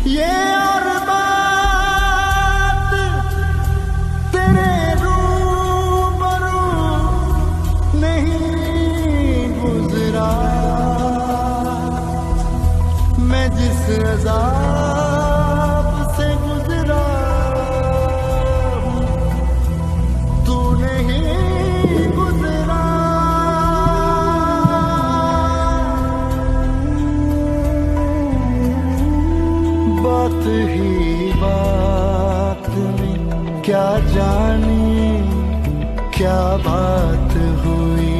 ये और बात तेरे रूबरू नहीं गुजरा। मैं जिस अज़ाब से गुजरा तू नहीं गुजरा। बात ही बात में क्या जानी क्या बात हुई।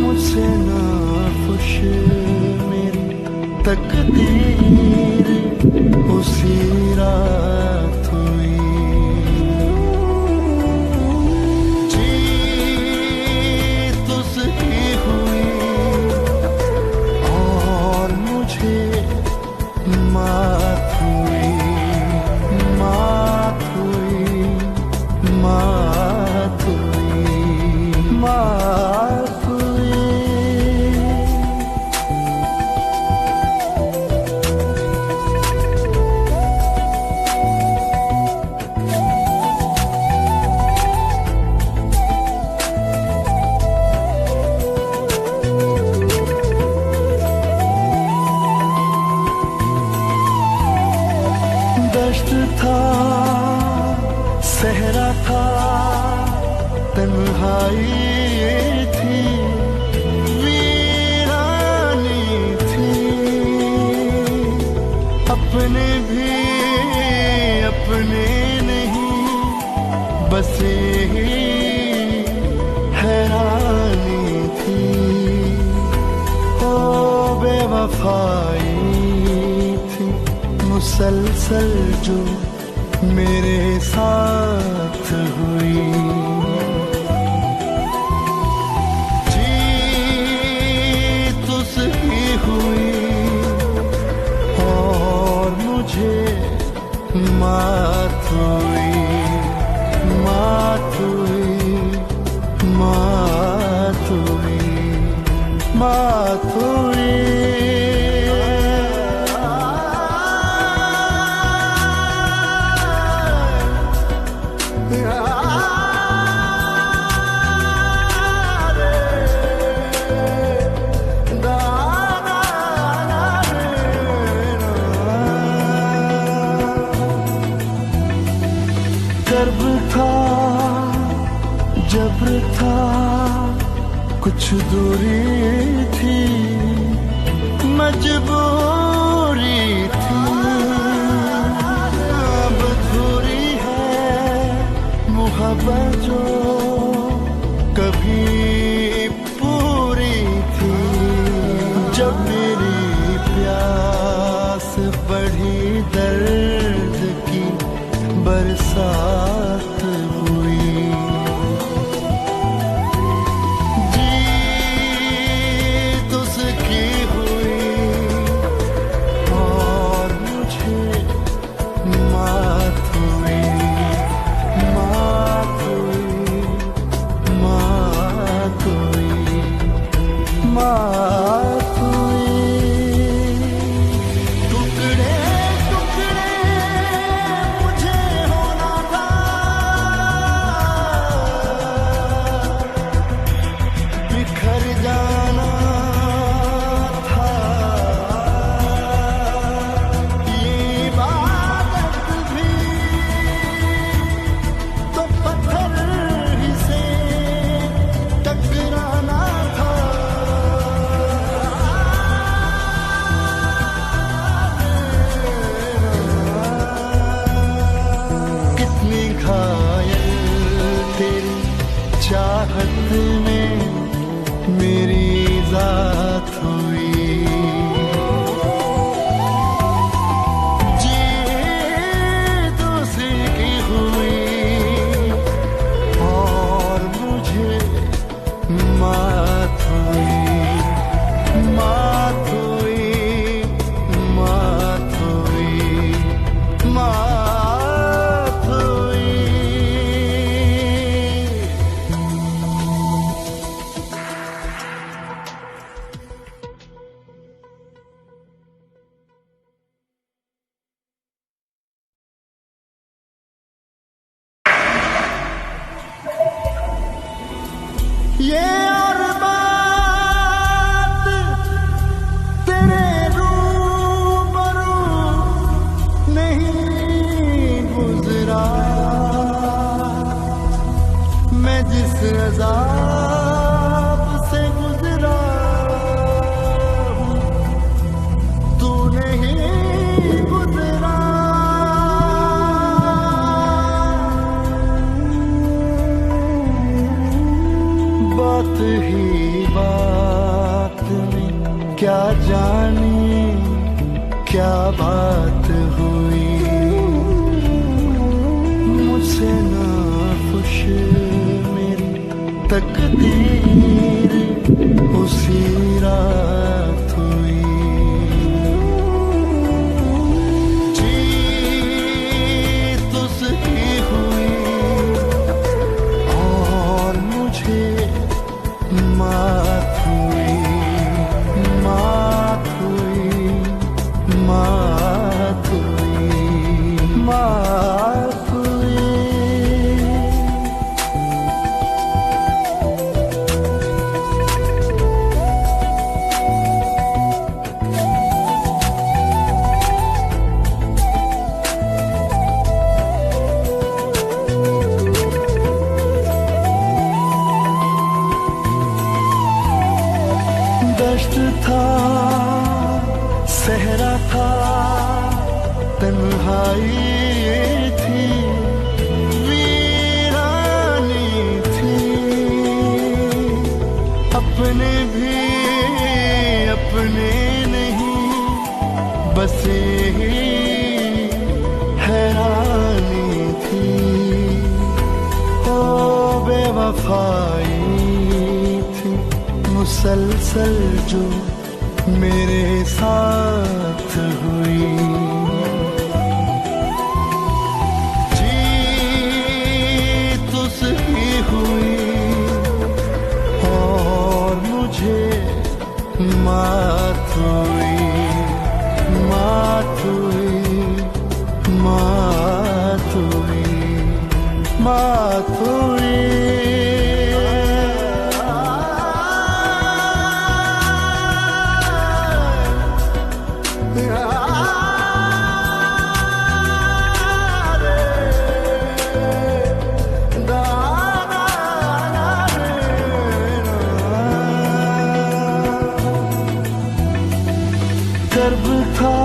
मुझसे ना खुश मेरी तकदीर उसी रात हुई। जीत उसकी हुई और मुझे मात हुई, मात हुई, मात हुई, मात हुई। दश्त था, सहरा था, तन्हाई थी, वीरानी थी। अपने भी अपने नहीं बसे ही हैरानी थी। ओ बेवफाई थी मुसलसल जो मेरे साथ हुई। जीत उसकी हुई और मुझे मात हुई, मात हुई, मात हुई, मात हुई। कर्ब था, जब्र था, कुछ दूरी थी, मजबूरी थी। अब अधूरी है मोहब्बत जो कभी पूरी थी। जब मेरी प्यास बढ़ी दर्द की बरसात हुई। जीत उसकी हुई और मुझे मात हुई, मात हुई, मात हुई, मात हुई। टुकड़े टुकड़े मुझे होना था, बिखर जाना था। ये इबादत भी तो पत्थर ही से टकराना था। कितनी घायल तेरी चाहत में मेरी जात हुई। जीत उसकी हुई और मुझे मात हुई, मात हुई, मात हुई, मात हुई। ये और बात तेरे रूबरू नहीं गुजरा। मैं जिस अज़ाब से गुजरा तू नहीं गुजरा। बात ही बात में क्या जानी क्या बात हुई। मुझसे ना खुश मेरी तकदीर उसी रात हुई। जीत उसकी हुई और मुझे मात हुई, मात हुई, मात हुई, मात हुई। दश्त था, सहरा था, तन्हाई थी, वीरानी थी। अपने भी अपने नहीं, बस ही हैरानी थी। ओ बेवफाई थी मुसलसल जो मेरे साथ हुई। जीत उसकी हुई और मुझे मात हुई, मात हुई, मात हुई, मात हुई। कर्ब था,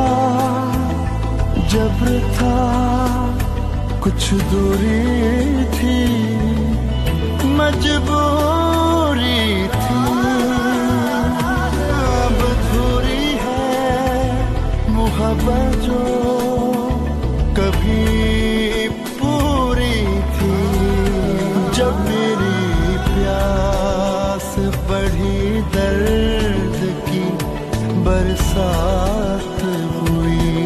जब्र था, कुछ दूरी थी, मजबूरी थी। अब अधूरी है मुहब्बत जो कभी पूरी थी। जब मेरी प्यास बढ़ी दर्द की बरसात हुई।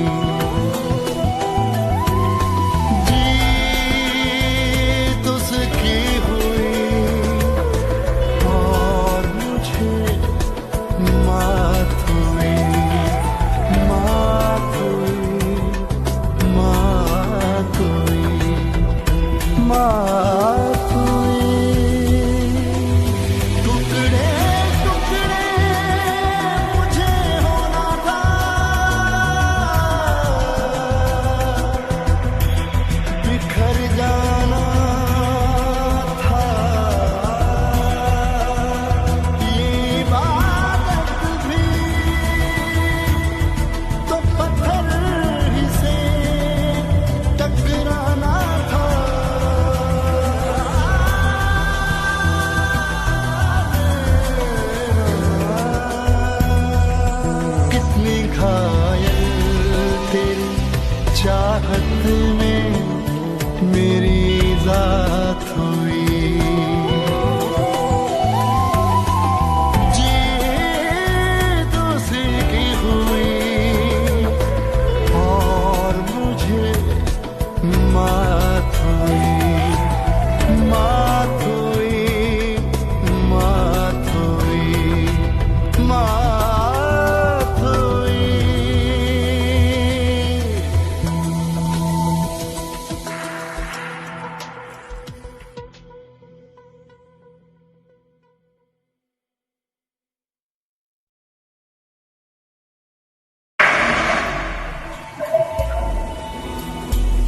जीत उसकी हुई और मुझे मात हुई, मात हुई, मात हुई, मात हुई। टुकड़े टुकड़े मुझे होना था, बिखर जाना था। ये इबादत भी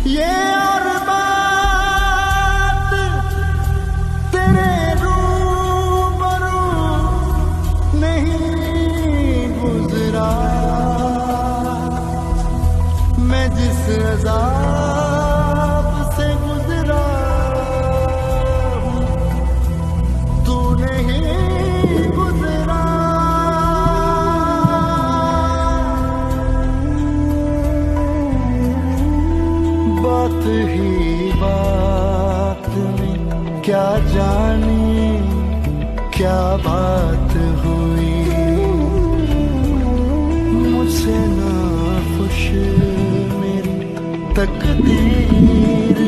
ये और बात तेरे रूबरू नहीं गुजरा। मैं जिस अज़ाब से गुजरा तू नहीं गुजरा। बात ही बात में क्या जानी क्या बात हुई। मुझसे ना खुश मेरी तकदीर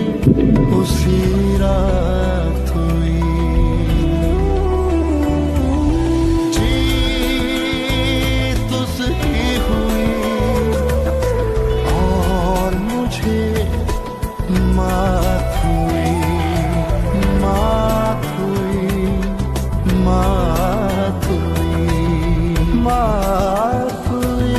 उसी रात हुई। जीत उसकी हुई और मुझे मात हुई, मात हुई, मात हुई, मात हुई।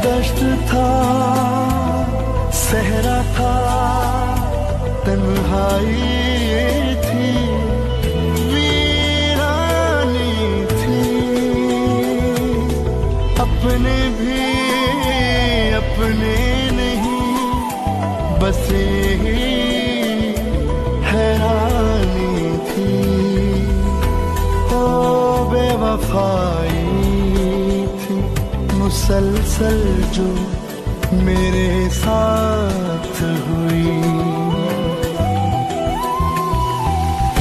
दश्त था, सहरा था, तन्हाई थी, वीरानी थी। अपने भी अपने नहीं बसे ही हैरानी थी। ओ बेवफाई मुसलसल जो मेरे साथ हुई।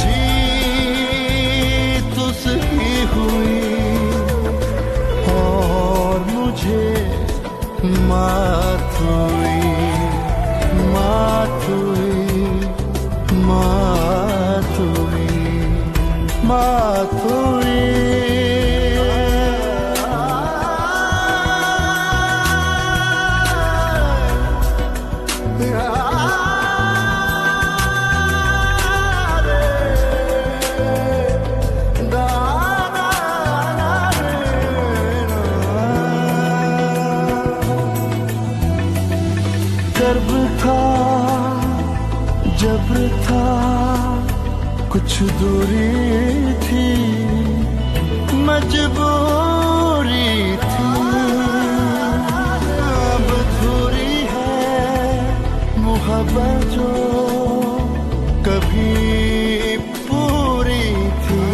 जीत उसकी हुई और मुझे मात हुई, मात हुई, मात हुई, मात हुई। कर्ब था, जब्र था, कुछ दूरी थी, मजबूरी थी। अब अधूरी है मोहब्बत जो कभी पूरी थी।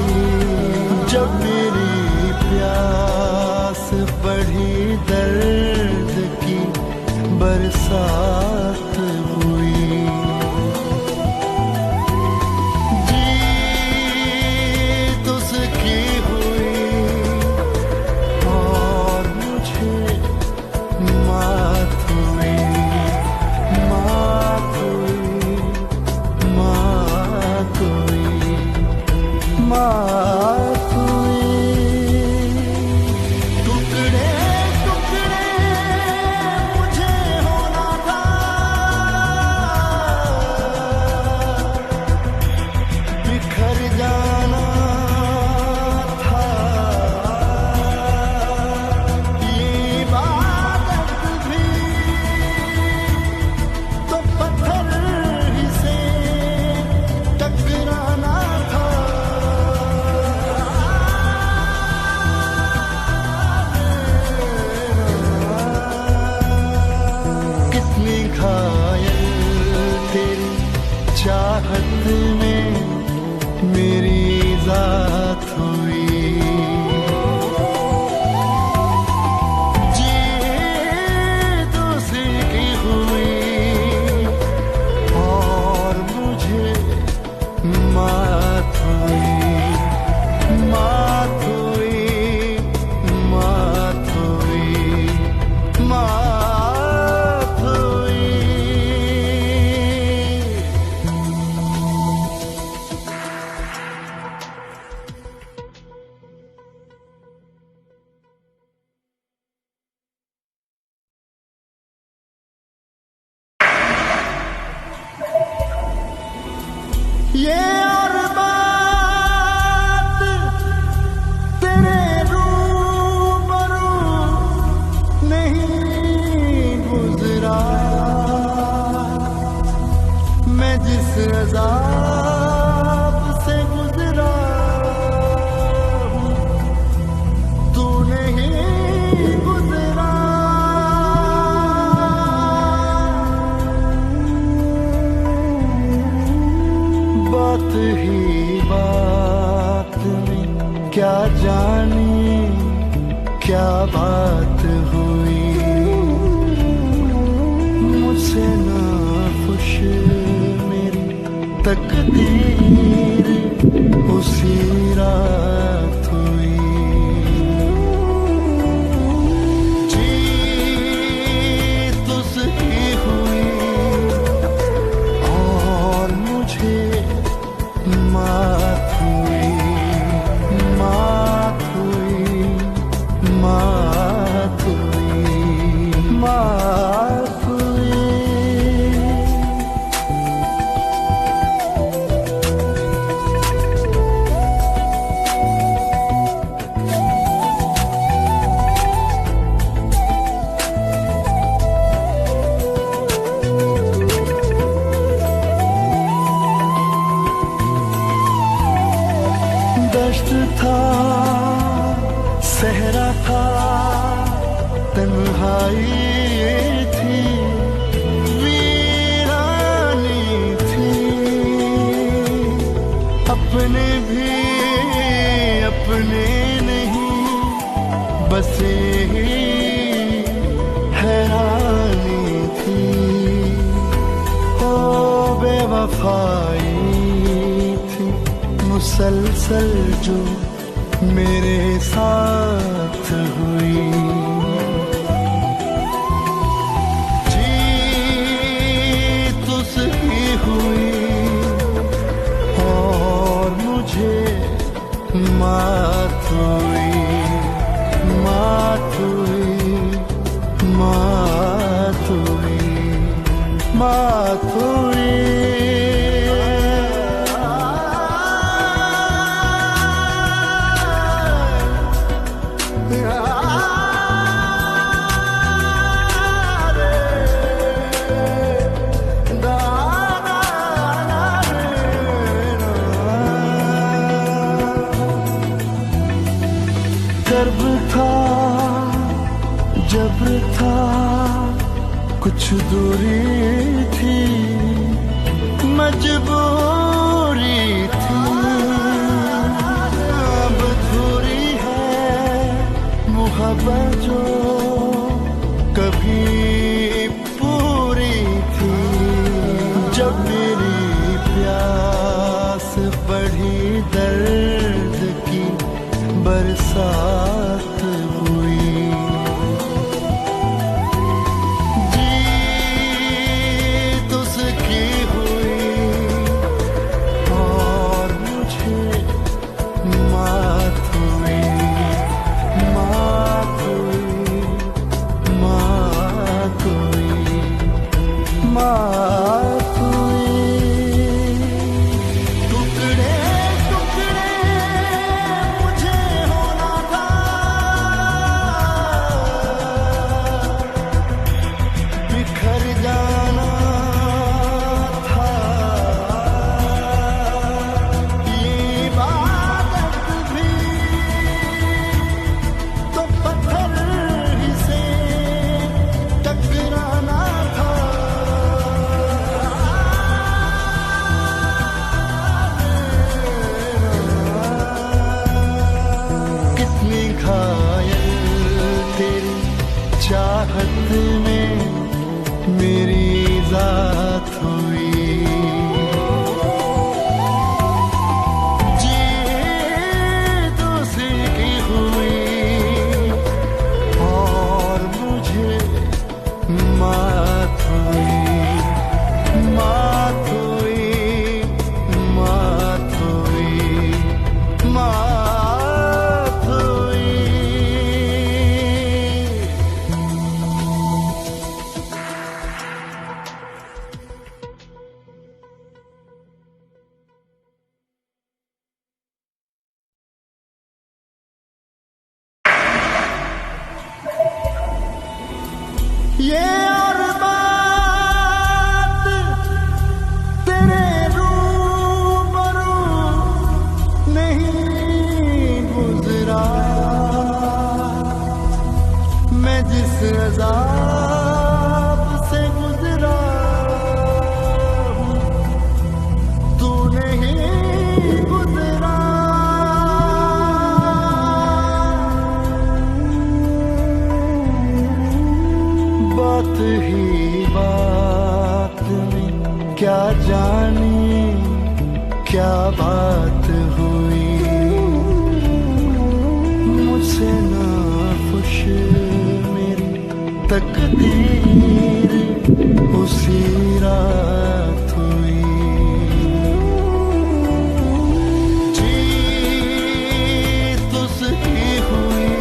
जब मेरी प्यास बढ़ी दर्द की बरसात हुई। जीत उसकी हुई और मुझे मात हुई, मात हुई, मात हुई, मात हुई। टुकड़े टुकड़े मुझे होना था, बिखर जाना था। ये इबादत भी तो पत्थर ही से टकराना था। कितनी घायल तेरी चाहत में मेरी जात हुई। जीत उसकी हुई और मुझे मात हुई, मात हुई, मात हुई, मात हुई। ये और बात तेरे रूबरू नहीं गुजरा। मैं जिस अज़ाब से गुजरा तू नहीं गुजरा। बात ही बात में क्या जानी क्या बात हुई। मुझसे ना खुश मेरी तकदीर उसी रात हुई। जीत उसकी हुई और मुझे मात हुई, मात हुई, मात हुई, मात हुई। दश्त था, सहरा था, तन्हाई थी, वीरानी थी। अपने भी अपने नहीं बसे ही हैरानी थी। ओ बेवफाई थी मुसलसल जो मेरे साथ हुई। जीत उसकी हुई और मुझे मात हुई, मात हुई, मात हुई, मात हुई। कर्ब था, जब्र था, कुछ दूरी थी, मजबूरी थी। अब अधूरी है मुहब्बत जो कभी पूरी थी। जब मेरी प्यास बढ़ी दर्द की बरसात हुई। जीत उसकी हुई और मुझे मात हुई, मात हुई, मात हुई, मात हुई। टुकड़े टुकड़े मुझे होना था, जाने क्या बात हुई, मुझसे ना खुश मेरी तकदीर उसी रात हुई। जीत उसकी हुई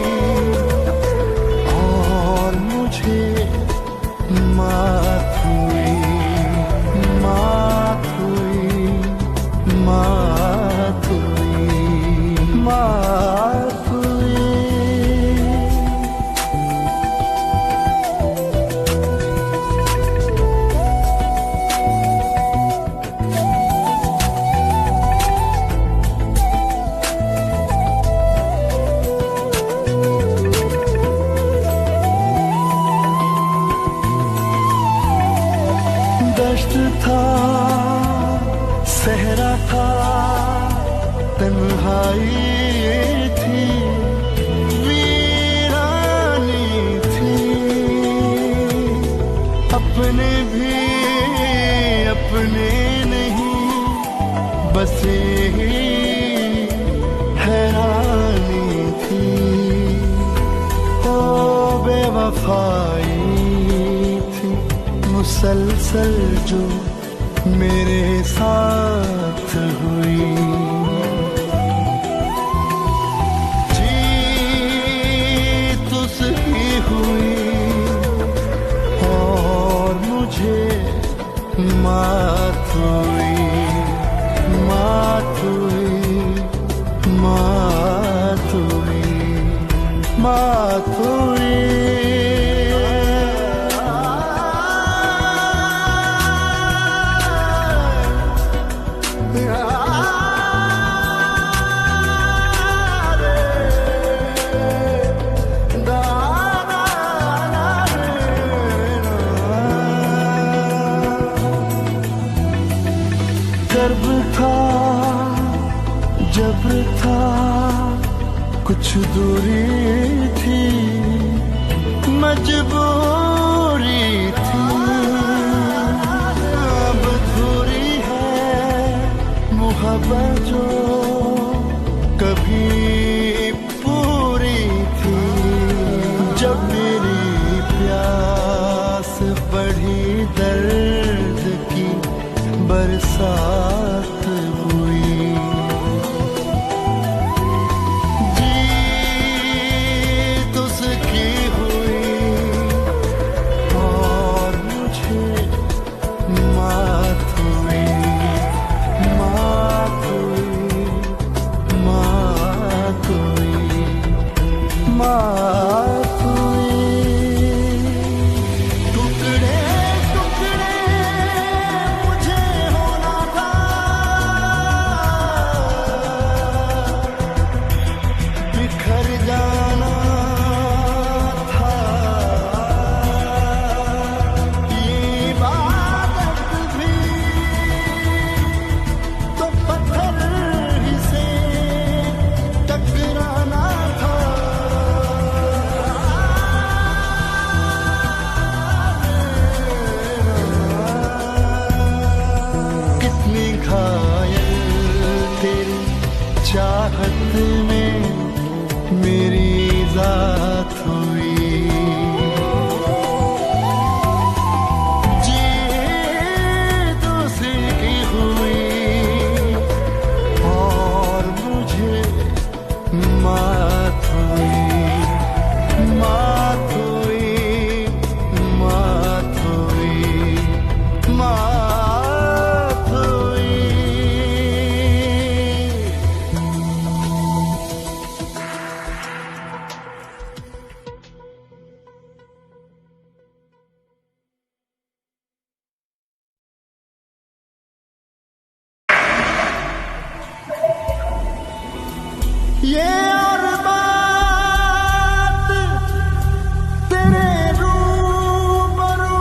और मुझे मात हुई, मात हुई, मात हुई, मात हुई। दश्त था, सहरा था, तन्हाई थी, वीरानी थी। अपने भी अपने नहीं, बस यही हैरानी थी। ओ बेवफाई थी मुसलसल जो मेरे साथ हुई। जीत उसकी हुई और मुझे मात हुई, मात हुई, मात हुई, मात हुई। कर्ब था, जब्र था, कुछ दूरी थी, मजबूरी थी। अब दूरी है मोहब्बत जो कभी पूरी थी। जब मेरी प्यास बढ़ी, दर्द की बरसात हुई। जीत उसकी हुई और मुझे मात हुई, मात हुई, मात हुई, मात हुई। टुकड़े टुकड़े मुझे होना था, बिखर जाना था। ये इबादत भी तो पत्थर ही से टकराना था। कितनी घायल तेरी चाहत में मेरी जात हुई। जीत उसकी हुई और मुझे मात हुई, मात हुई, मात हुई, मात हुई। ये और बात तेरे रूबरू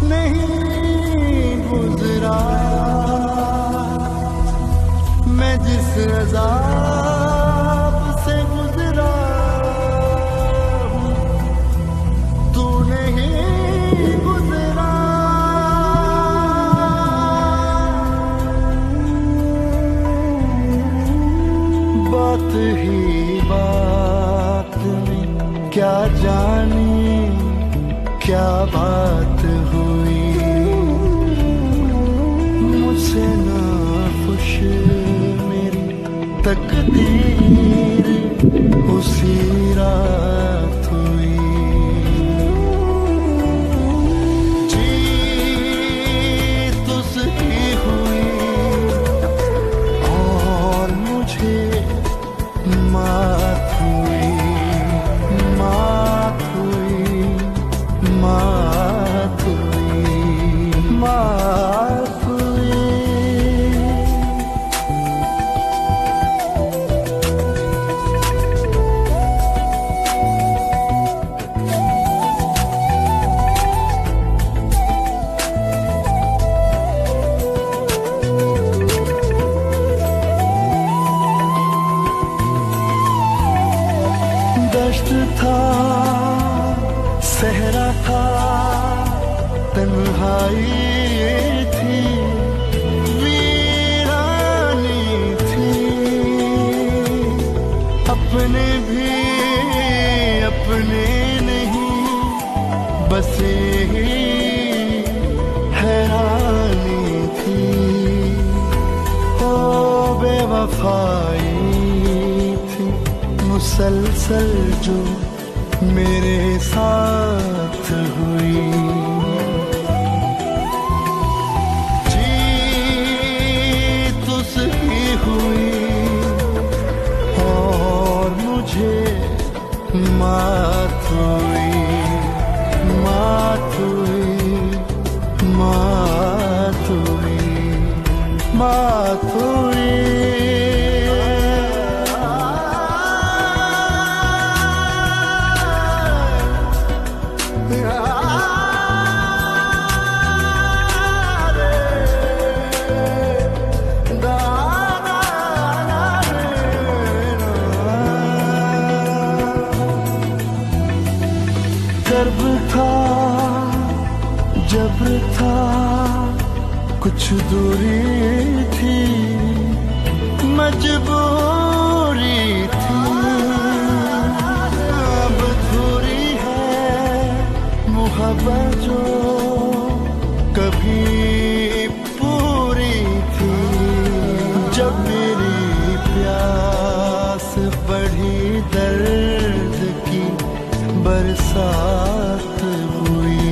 नहीं गुजरा। मैं जिस अज़ाब से गुजरा हूँ, तू नहीं गुजरा। ही बात में क्या जानी क्या बात हुई, मुझसे ना खुश मेरी तकदीर उसी रात हुई। जीत उसकी हुई और मुझे मात हुई, मात हुई, मात हुई, मात हुई। दश्त था, सहरा था, तन्हाई थी, वीरानी थी। अपने भी अपने नहीं, बस ही हैरानी थी। ओ बेवफाई थी मुसलसल जो मेरे साथ हुई। जीत उसकी हुई और मुझे मात हुई, मात हुई, मात हुई, मात हुई। कर्ब था, जब्र था, कुछ दूरी थी, मजबूरी थी। अब अधूरी है मोहब्बत जो कभी पूरी थी। जब मेरी प्यास बढ़ी दर्द की बरसात हुई।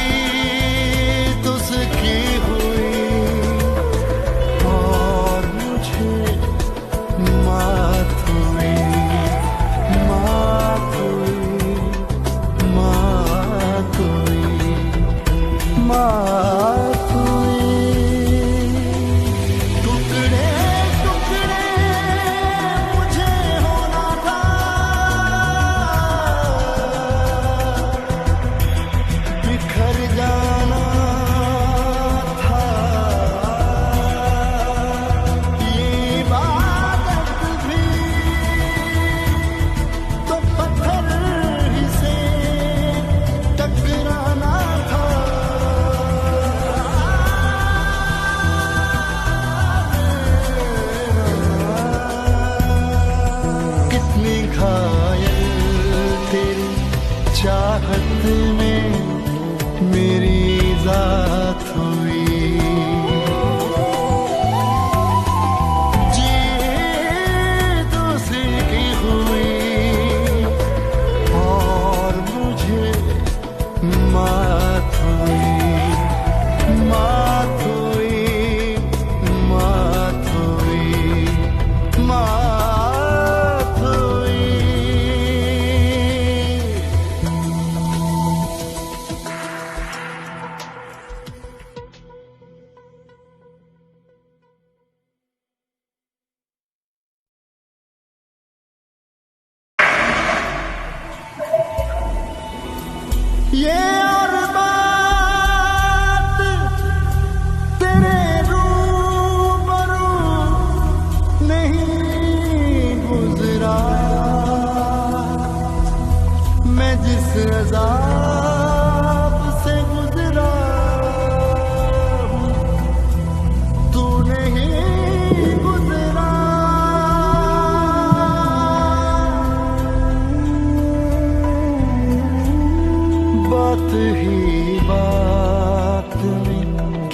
जीत उसकी हुई और मुझे मात हुई, मात हुई, मात हुई, मात हुई। टुकड़े टुकड़े मुझे होना था, बिखर जाना था। ये इबादत भी तो पत्थर ही से टकराना था।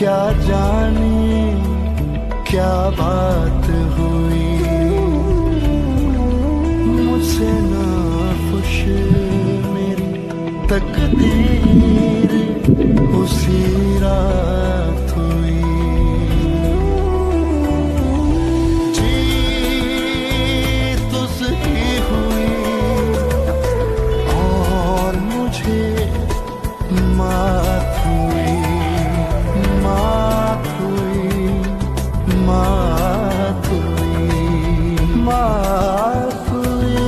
क्या जाने क्या बात हुई, मुझसे ना खुश मेरी तकदीर उसी रात हुई। जीत उसकी हुई और मुझे मात हुई, मात हुई, मात हुई, मात हुई।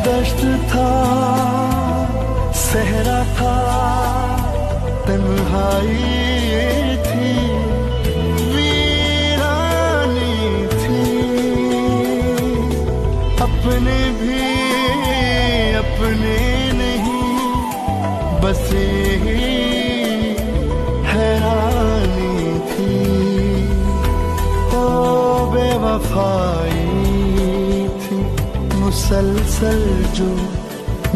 दश्त था, सहरा था, तन्हाई थी, वीरानी थी। अपने भी अपने नहीं बसे हैरानी थी। ओ बेवफाई थी मुसलसल जो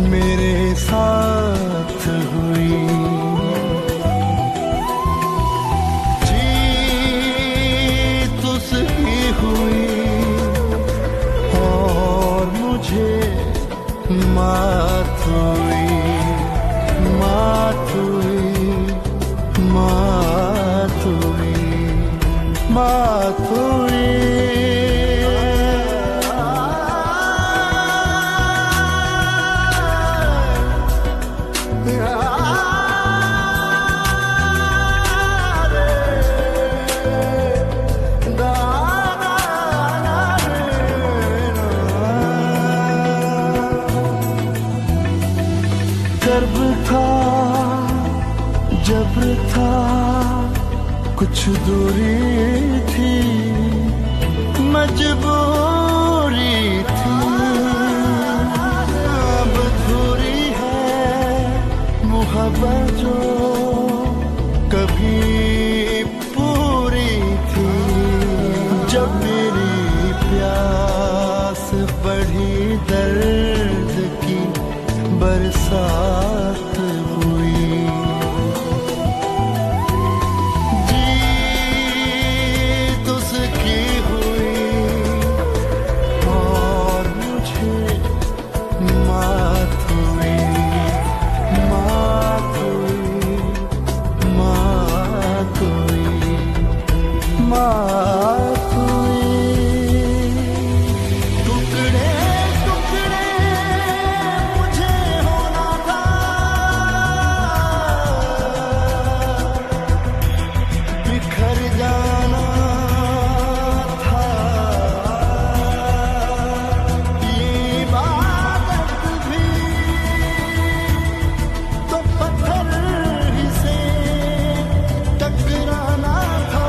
मेरे साथ हुई। जीत उसकी हुई और मुझे मात हुई, मात हुई, मात हुई, मात हुई। कर्ब था, जब्र था, कुछ दूरी थी, मजबूरी थी। अब अधूरी है मोहब्बत जो कभी पूरी थी। जब मेरी प्यास बढ़ी दर्द की बरसात हुई। जीत उसकी हुई और मुझे मात हुई, मात हुई, मात हुई, मात हुई। टुकड़े टुकड़े मुझे होना था, बिखर जाना था। ये इबादत भी तो पत्थर ही से टकराना था।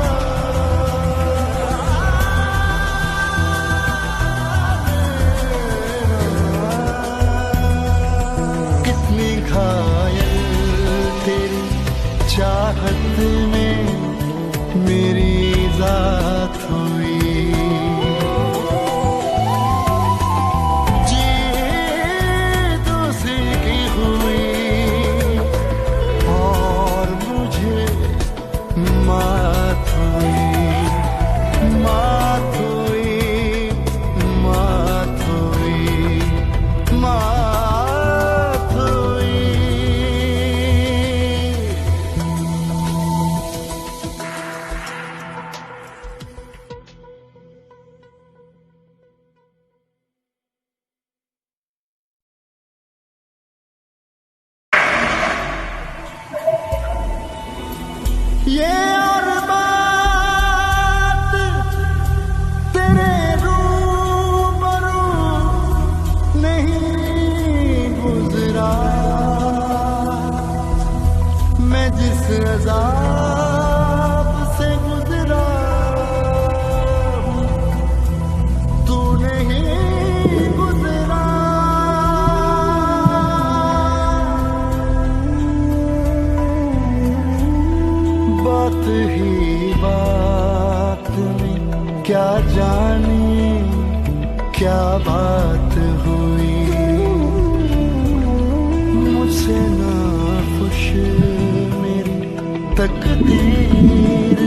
कितनी घायल तेरी चाहत में मेरी जात हुई। जीत उसकी हुई और मुझे मात हुई, मात हुई, मात हुई, मात हुई। ये और बात तेरे रूबरू नहीं गुजरा। मैं जिस अज़ाब से गुजरा हूँ, तू नहीं गुजरा। तकदीर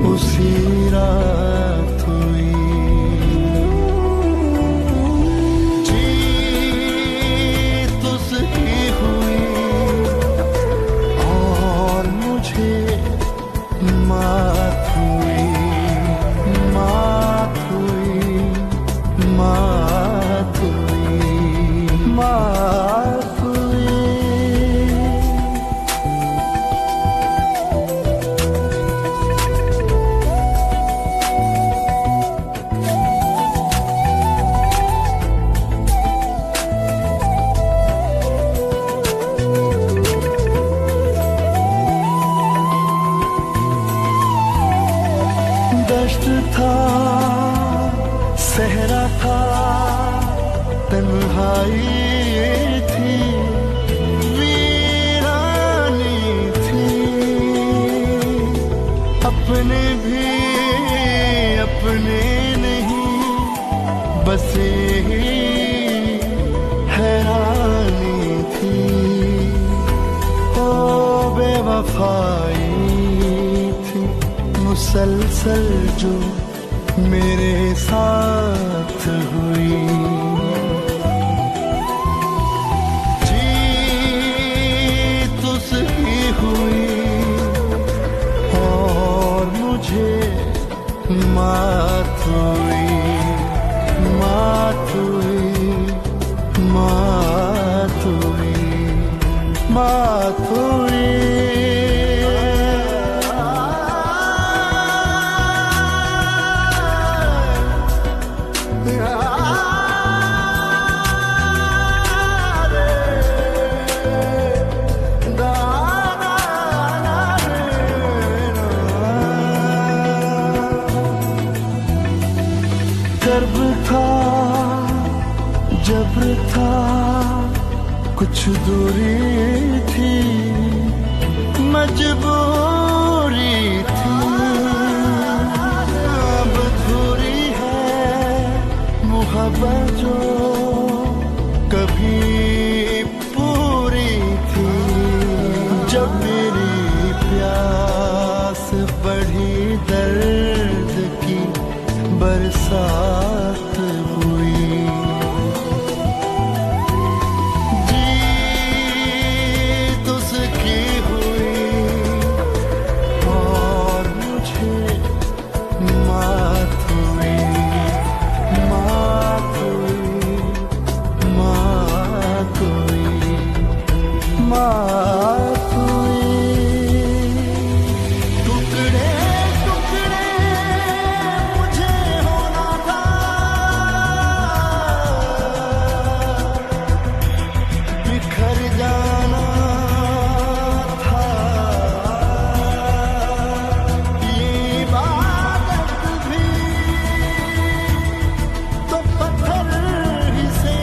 उसी रात हुई। जीत उसकी हुई और मुझे मात हुई, मात हुई, मात हुई, मात हुई। दश्त था, सहरा था, तन्हाई थी, वीरानी थी। अपने भी अपने नहीं बसे ही हैरानी थी। ओ बेवफाई थी मुसलसल जो मेरे साथ हुई। जीत उसकी हुई और मुझे मात हुई, मात हुई, मात हुई, मात हुई। कर्ब था, जब्र था, कुछ दूरी थी, मजबूरी थी। अब अधूरी है मुहब्बत जो कभी पूरी थी। जब मेरी प्यास बढ़ी दर्द की बरसात हुई। जीत उसकी हुई और मुझे मात हुई, मात हुई, मात हुई, मात हुई। टुकड़े टुकड़े मुझे होना था, बिखर जाना था। ये इबादत भी तो पत्थर ही से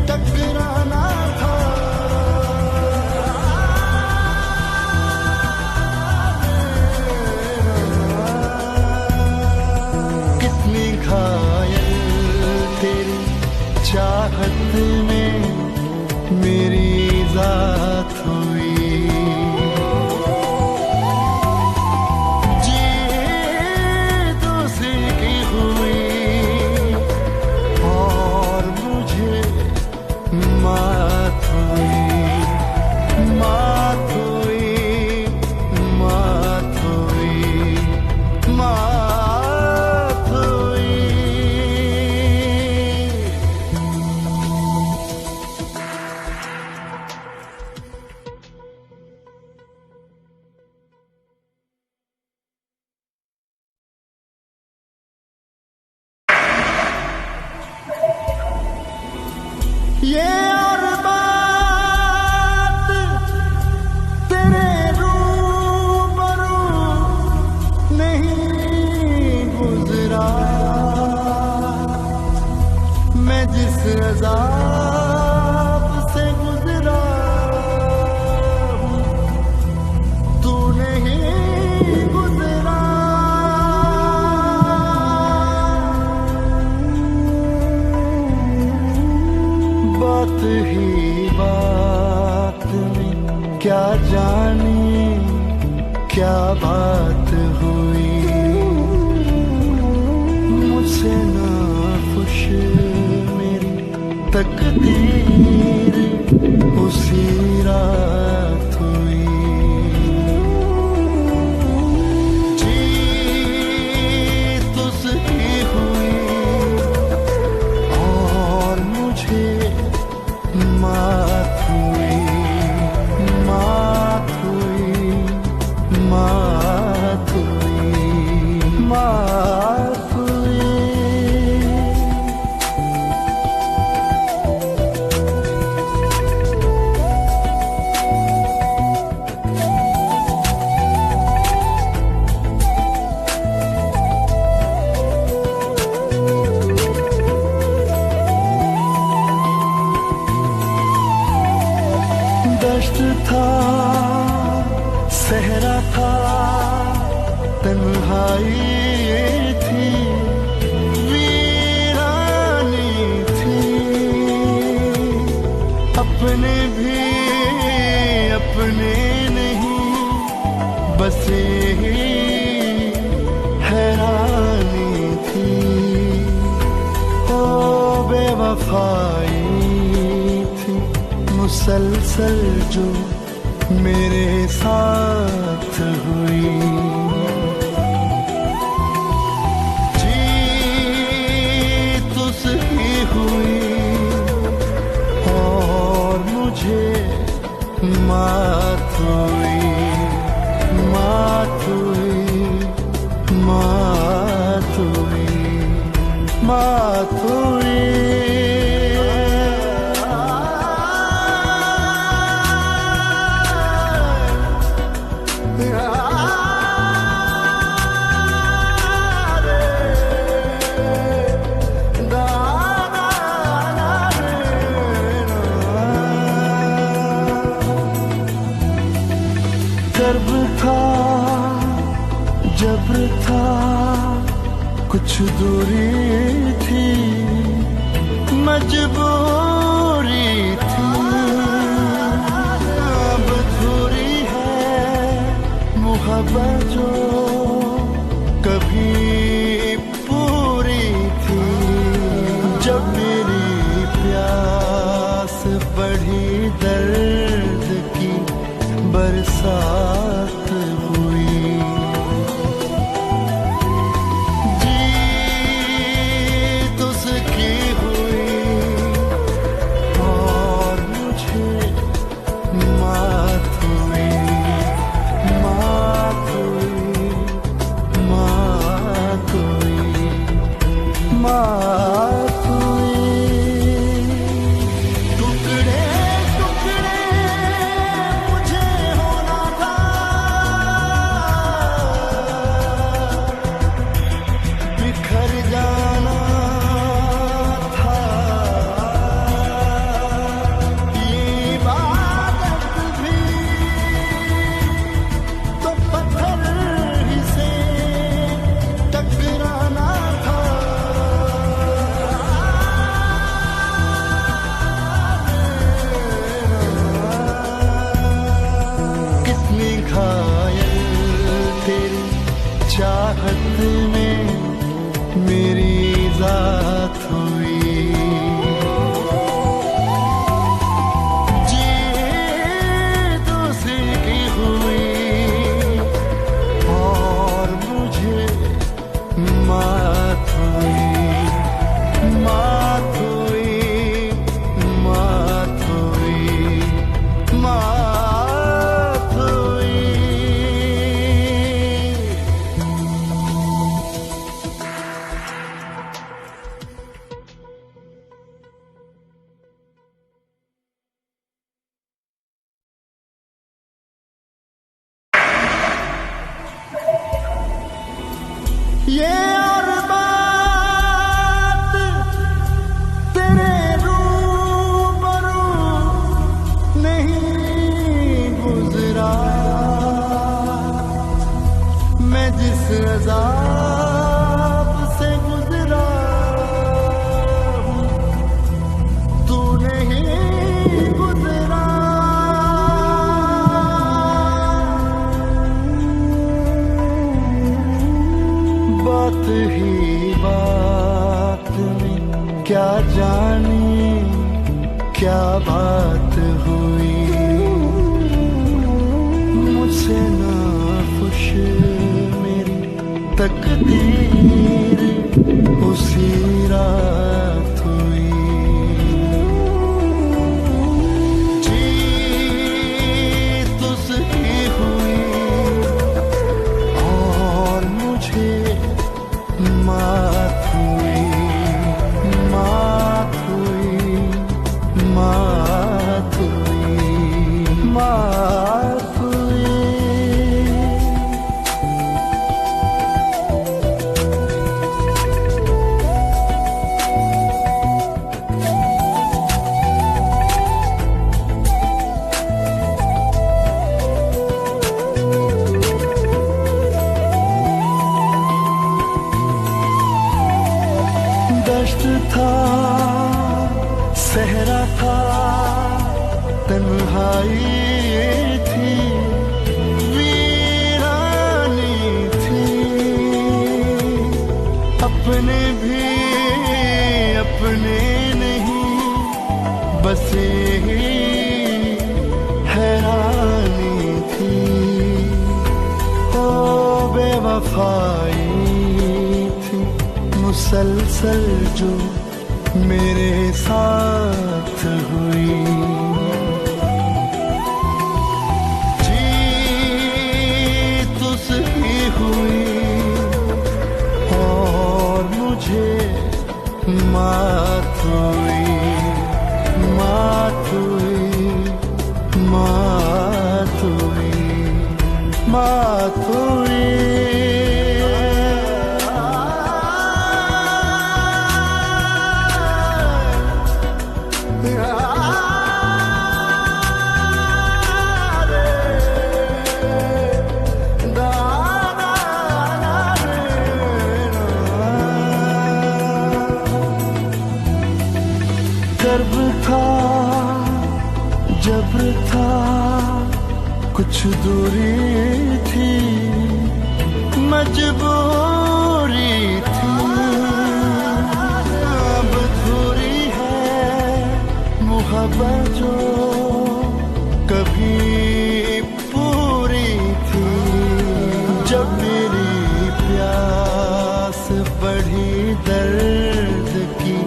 टकराना था। कितनी घायल तेरी चाहत में मेरी जात हुई। जीत उसकी हुई और मुझे मात हुई, मात हुई, मात हुई, मात हुई। ये और बात तेरे रूबरू नहीं गुजरा। मैं जिस अज़ाब से गुजरा हूँ, तू नहीं गुजरा। बात ही बात में क्या जानी क्या बात हुई, मुझसे ना खुश मेरी तकदीर उसी रात हुई। जीत उसकी हुई और मुझे मात हुई, मात हुई, मात हुई, मात हुई। दश्त था, सहरा था, तन्हाई थी, वीरानी थी। अपने भी अपने नहीं बसे ही हैरानी थी। ओ बेवफाई थी मुसलसल जो मेरे साथ हुई। जीत उसकी हुई और मुझे मात हुई, मात हुई, मात हुई, मात हुई। कर्ब था, जब्र था, कुछ दूरी थी, मजबूरी थी। अब थोड़ी है मोहब्बत जो कभी पूरी थी। जब मेरी प्यास बढ़ी दर्द की बरसात हुई। जीत उसकी हुई और मुझे मात हुई, मात हुई, मात हुई, मात हुई। टुकड़े टुकड़े मुझे होना था, बिखर जाना था। ये इबादत भी तो पत्थर ही से टकराना था। कितनी घायल तेरी चाहत में मेरी जात हुई। जीत उसकी हुई और मुझे मात हुई, मात हुई, मात हुई, मात हुई। ये और बात तेरे रूबरू नहीं गुजरा। मैं जिस अज़ाब से गुजरा हूँ, तू नहीं गुजरा। बात हुई, मुझसे ना खुश मेरी तकदीर उसी रात हुई। जीत उसकी हुई और मुझे मात हुई, मात हुई, मात हुई, मात हुई। दश्त था, सहरा था, तन्हाई थी, वीरानी थी। अपने भी अपने नहीं, बस ही हैरानी थी। ओ बेवफाई थी मुसलसल जो मेरे साथ हुई। जीत उसकी हुई और मुझे मात हुई, मात हुई, मात हुई, मात हुई। कर्ब था, जब्र था, कुछ दूरी थी, मजबूरी थी। अब अधूरी है मुहब्बत जो कभी पूरी थी। जब मेरी प्यास बढ़ी, दर्द की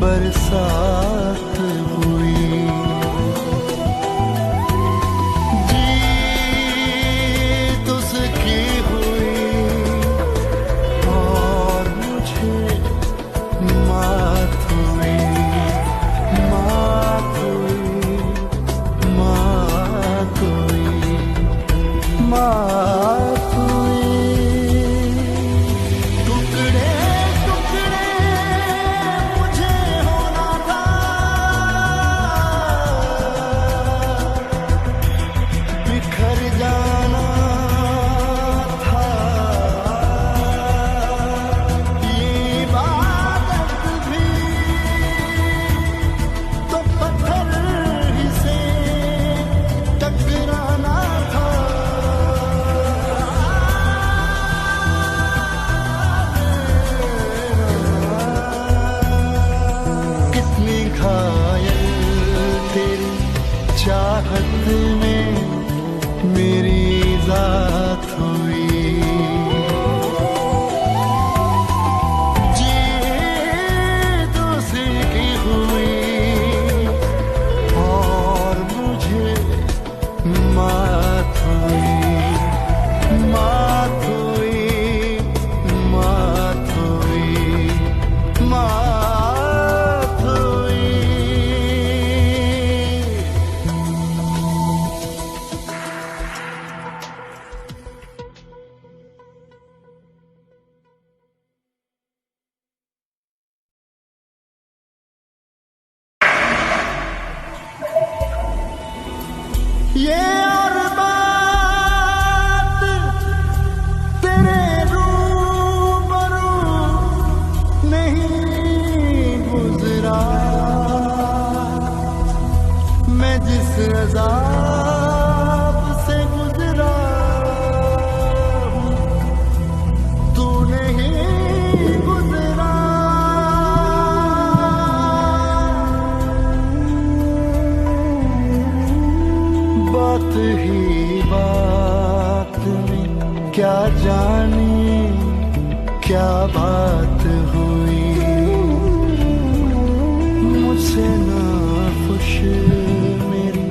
बरसात हुई। जीत उसकी हुई और मुझे मात हुई, मात हुई, मात हुई, मात हुई। टुकड़े टुकड़े मुझे होना था, बिखर जाना था। ये इबादत भी तो पत्थर ही से टकराना था। कितनी घायल तेरी चाहत में मेरी जात हुई। जीत उसकी हुई और मुझे मात हुई, मात हुई, मात हुई, मात हुई। ये और बात तेरे रूबरू नहीं गुजरा। मैं जिस अज़ाब से गुजरा हूँ, तू नहीं गुजरा। बात ही बात में क्या जानी क्या बात हुई, मुझसे ना खुश मेरी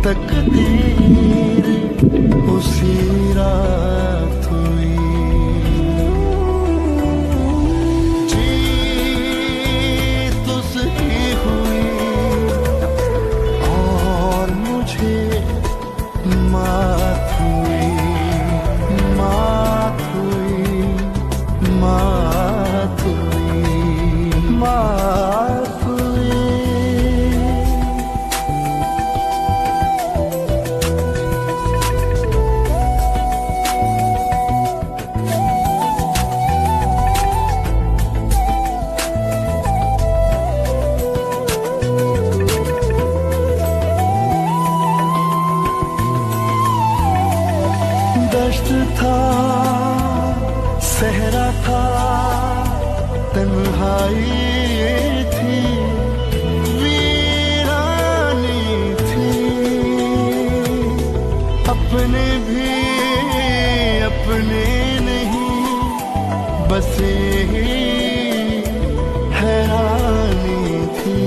तकदीर उसी रात हुई। जीत उसकी हुई और मुझे मात हुई, मात हुई, मात हुई, मात हुई। दश्त था, सहरा था, तन्हाई थी, वीरानी थी। अपने भी अपने नहीं, बस यही हैरानी थी।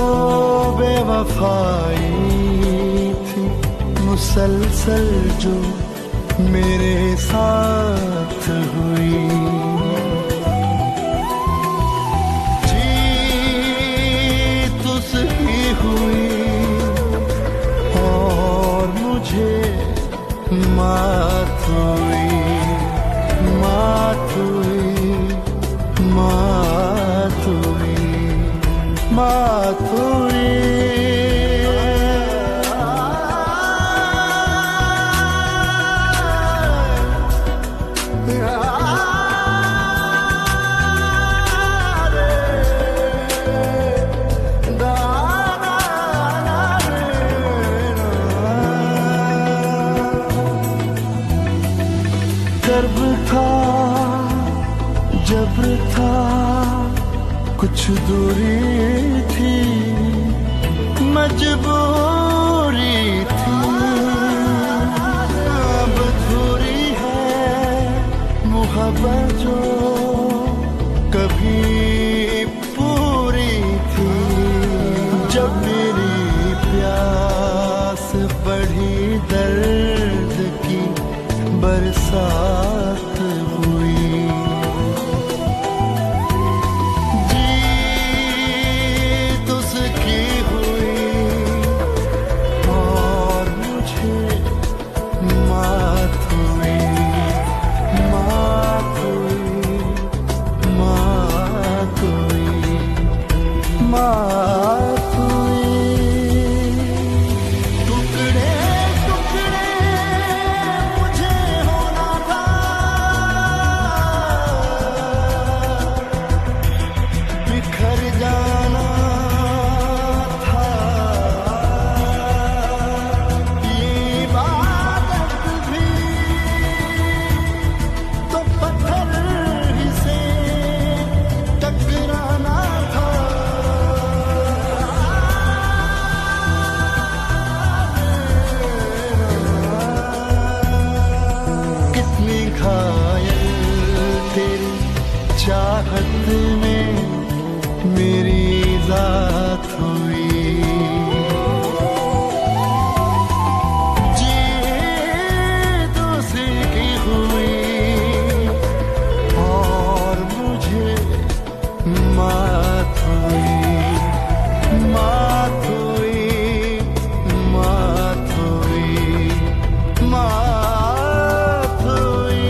ओ बेवफाई थी मुसलसल जो मेरे साथ हुई। जीत उसकी हुई और मुझे मात हुई, मात हुई, मात हुई, मात हुई। कर्ब था, जब्र था, कुछ दूरी थी, मजबूरी थी। अब दूरी है मोहब्बत जो कभी पूरी थी। जब मेरी प्यास बढ़ी दर्द की बरसात हुई। जीत उसकी हुई और मुझे मात हुई, मात हुई, मात हुई, मात हुई। टुकड़े टुकड़े मुझे होना था, बिखर जाना था। ये इबादत भी तो पत्थर ही से टकराना था। कितनी घायल तेरी चाहत में मेरी जात हुई। जीत उसकी हुई और मुझे मात हुई, मात हुई, मात हुई, मात हुई।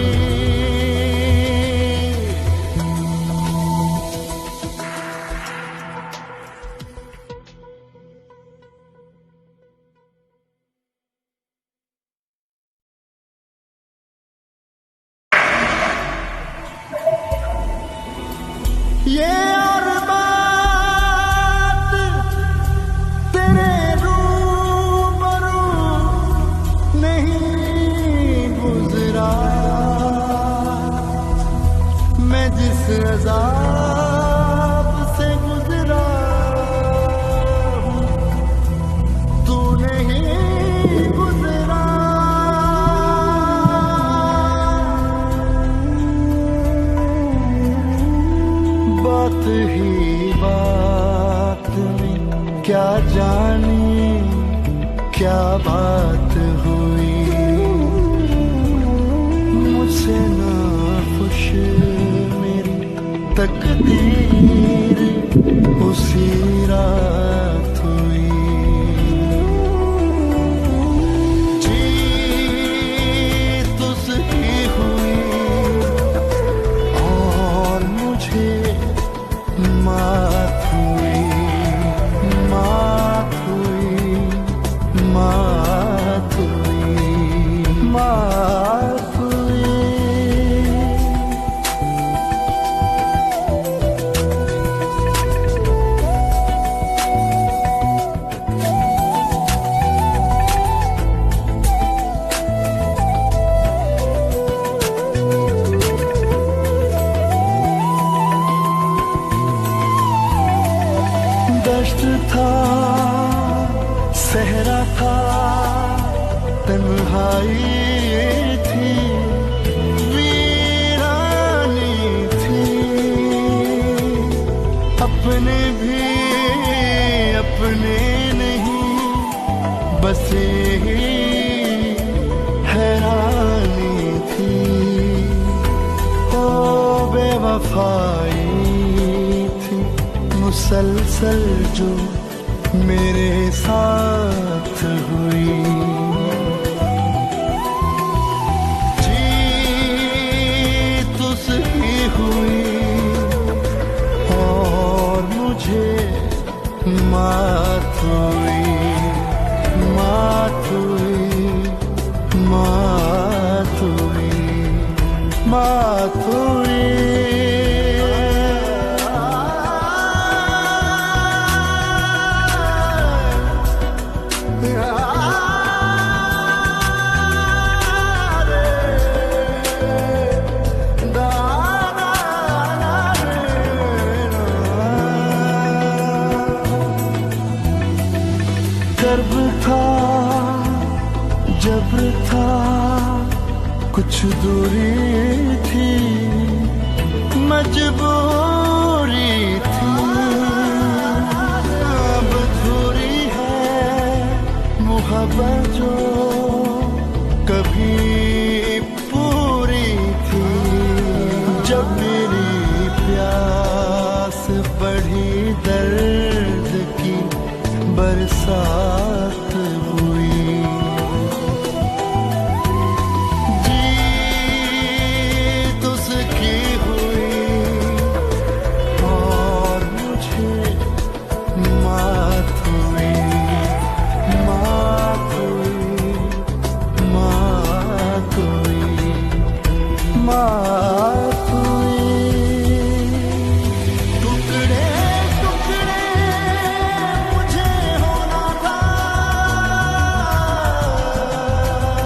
ये और बात तेरे रूबरू नहीं गुजरा। मैं जिस अज़ाब से गुजरा हूँ, तू नहीं क्या जाने क्या बात हुई, मुझसे ना खुश मेरी तकदीर उसी रात हुई। जीत उसकी हुई और मुझे मात हुई, मात हुई, मात हुई, मात हुई। दश्त था, सहरा था, तन्हाई थी, वीरानी थी। अपने भी अपने नहीं, बस ही हैरानी थी। ओ बेवफाई थी मुसलसल जो मेरे साथ हुई। जीत उसकी हुई और मुझे मात हुई, मात हुई, मात हुई, मात हुई। कर्ब था, जब था, कुछ दूरी थी, मजबूरी थी। अब अधूरी है मुहब्बत जो कभी पूरी थी। जब मेरी प्यास बढ़ी, दर्द की बरसात हुई।